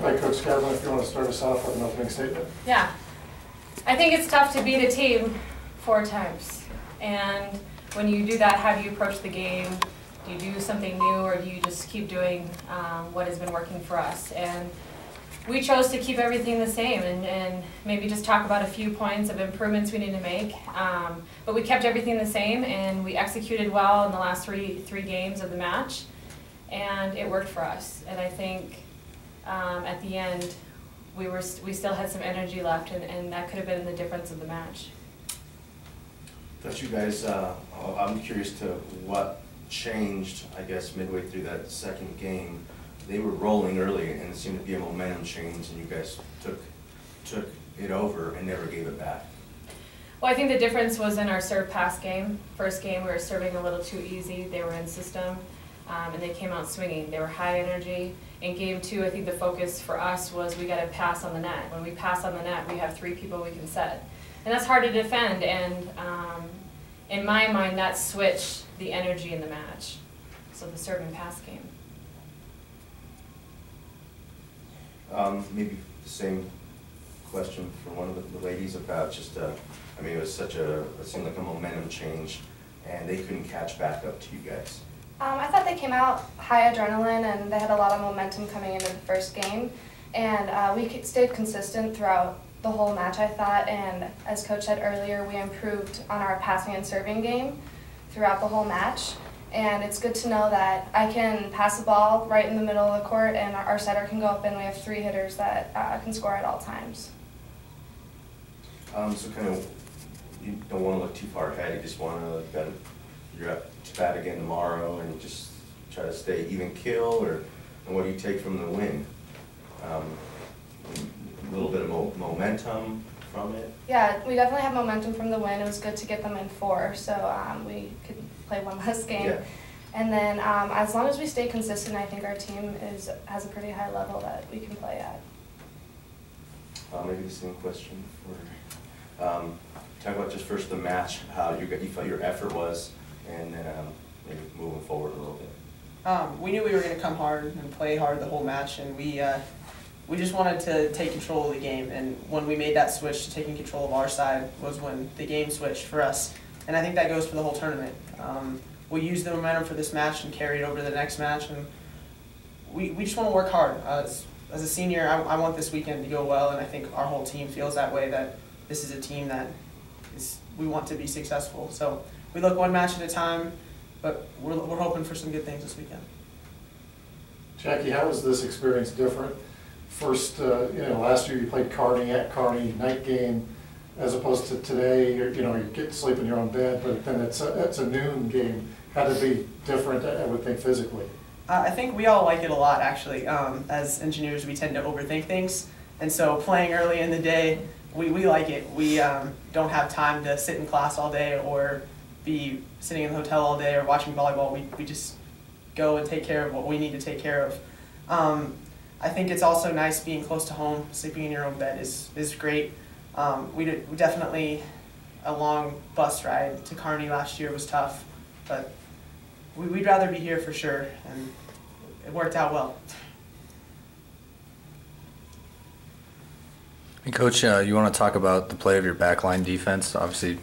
by Coach Skadeland. If you want to start us off with an opening statement. Yeah. I think it's tough to beat a team 4 times. And when you do that, how do you approach the game? Do you do something new, or do you just keep doing what has been working for us? And we chose to keep everything the same and maybe just talk about a few points of improvements we need to make. But we kept everything the same, and we executed well in the last three games of the match, and it worked for us. And I think at the end, we still had some energy left, and that could have been the difference of the match. Thought you guys, I'm curious to what changed, I guess, midway through that second game. They were rolling early, and it seemed to be a momentum change, and you guys took it over and never gave it back. Well, I think the difference was in our serve pass game. First game, we were serving a little too easy. They were in system, and they came out swinging. They were high energy. In game 2, I think the focus for us was we got to pass on the net. When we pass on the net, we have 3 people we can set. And that's hard to defend, and in my mind, that switched the energy in the match. So the serve and pass game. Maybe the same question for one of the ladies about just, I mean, it was such it seemed like a momentum change, and they couldn't catch back up to you guys. I thought they came out high adrenaline, and they had a lot of momentum coming into the first game, and we stayed consistent throughout the whole match, I thought, and as Coach said earlier, we improved on our passing and serving game throughout the whole match. And it's good to know that I can pass the ball right in the middle of the court, and our setter can go up, and we have 3 hitters that can score at all times. So kind of, you don't want to look too far ahead. You just want to, you're up to bat again tomorrow, and just try to stay even kill, and what do you take from the win? A little bit of momentum from it? Yeah, we definitely have momentum from the win. It was good to get them in 4, so we could play one less game. Yeah. And then as long as we stay consistent, I think our team has a pretty high level that we can play at. Maybe the same question for, talk about just first the match, how you felt your effort was, and then maybe moving forward a little bit. We knew we were going to come hard and play hard the whole match, and we just wanted to take control of the game, and when we made that switch to taking control of our side was when the game switched for us. And I think that goes for the whole tournament. We used the momentum for this match and carried it over to the next match, and we just want to work hard. As a senior, I want this weekend to go well, and I think our whole team feels that way, that this is a team that we want to be successful. So we look one match at a time, but we're hoping for some good things this weekend. Jackie, how was this experience different? First, last year you played Kearney at Kearney, night game, as opposed to today, you get to sleep in your own bed, but then it's a noon game. Had to be different, I would think, physically. I think we all like it a lot, actually. As engineers, we tend to overthink things, and so playing early in the day, we like it. We don't have time to sit in class all day or be sitting in the hotel all day or watching volleyball. We just go and take care of what we need to take care of. I think it's also nice being close to home. Sleeping in your own bed is great. We definitely, a long bus ride to Kearney last year was tough, but we'd rather be here for sure, and it worked out well. And Coach, you want to talk about the play of your backline defense? Obviously,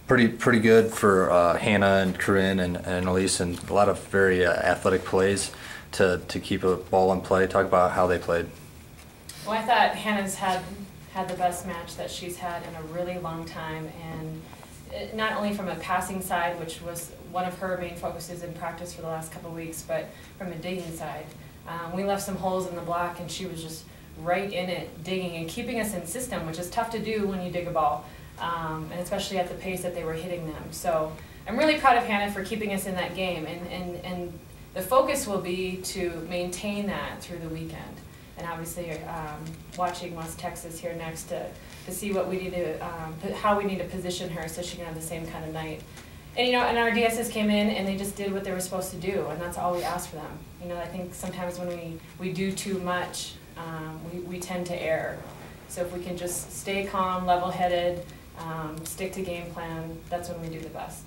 pretty good for Hannah and Corinne and Elise, and a lot of very athletic plays to keep a ball in play. Talk about how they played. Well, I thought Hannah's had the best match that she's had in a really long time, and not only from a passing side, which was one of her main focuses in practice for the last couple of weeks, but from a digging side. We left some holes in the block, and she was just right in it, digging and keeping us in system, which is tough to do when you dig a ball, and especially at the pace that they were hitting them. So I'm really proud of Hannah for keeping us in that game, and the focus will be to maintain that through the weekend. And obviously, watching West Texas here next to see what we need to, how we need to position her so she can have the same kind of night. And and our DSs came in and they just did what they were supposed to do, and that's all we asked for them. I think sometimes when we do too much, we tend to err. So if we can just stay calm, level-headed, stick to game plan, that's when we do the best.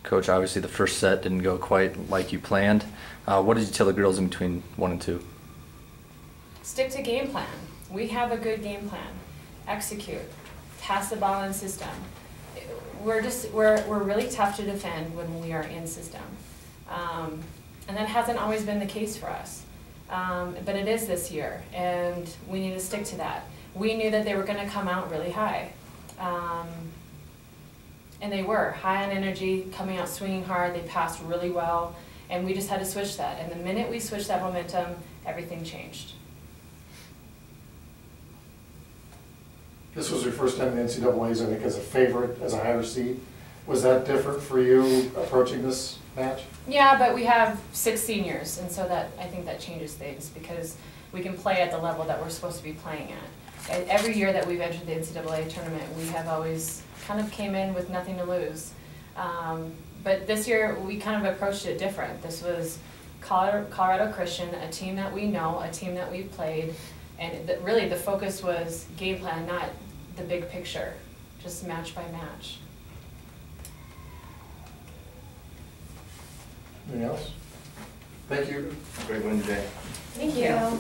Coach, obviously the first set didn't go quite like you planned. What did you tell the girls in between 1 and 2? Stick to game plan. We have a good game plan. Execute. Pass the ball in system. We're really tough to defend when we are in system. And that hasn't always been the case for us. But it is this year, and we need to stick to that. We knew that they were going to come out really high. And they were high on energy, coming out swinging hard. They passed really well, and we just had to switch that. And the minute we switched that momentum, everything changed. This was your first time in the NCAAs, I think, as a favorite, as a higher seed. Was that different for you approaching this match? Yeah, but we have 6 seniors, and so that I think that changes things because we can play at the level that we're supposed to be playing at. And every year that we've entered the NCAA tournament, we have always kind of came in with nothing to lose. But this year, we kind of approached it different. This was Colorado Christian, a team that we know, a team that we've played, and really the focus was game plan, not the big picture, just match by match. Anything else? Thank you. Great win today. Thank you.